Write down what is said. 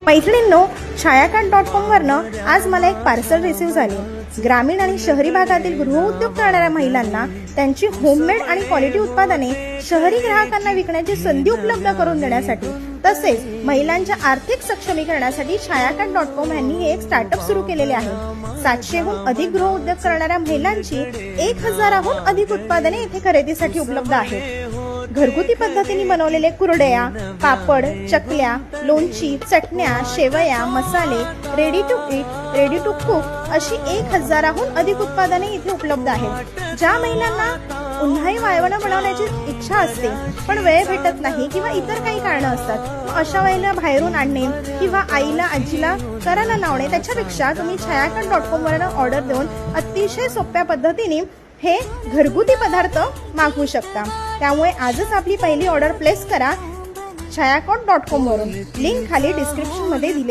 मैत्रिणींनो, छायाकांत.com वरनं आज मला एक पार्सल रिसीव्ह झाली। ग्रामीण आणि शहरी भागातील गृहउद्योग करणाऱ्या महिलांना त्यांची होममेड आणि क्वालिटी उत्पादने शहरी ग्राहकांना विकण्याची संधी उपलब्ध करून देण्यासाठी तसेच महिलांच्या आर्थिक सक्षमीकरणासाठी छायाकांत.com यांनी हे एक स्टार्टअप सुरू केलेले आहे। 700हून अधिक गृहउद्योग करणाऱ्या महिलांची 1000हून अधिक उत्पादने येथे खरेदीसाठी उपलब्ध आहेत। घरगुती पद्धतीने बनवलेले कुरडया, पापड, चकल्या, लोणची, चटण्या, शेवया, मसाले, ready to eat, ready to cook अशी 1000हून अधिक उत्पादने इथे उपलब्ध आहेत। ज्या महिलांना उन्हाळी वाळवण बनवण्याची इच्छा असते पण वेळ भेटत नाही किंवा इतर काही कारणं असतात, अशा वेळेला बाहेरून आणणे किंवा आईला आजीला करायला लावणे त्याच्यापेक्षा तुम्ही छायाकांत.com वरून ऑर्डर देऊन अतिशय सोप्या पद्धतीने हे घरगुती पदार्थ मागवू शकता। त्यामुळे आजच आपली पहिली ऑर्डर प्लेस करा छायाकांत.com वरून। लिंक खाली डिस्क्रिप्शन मध्ये दिली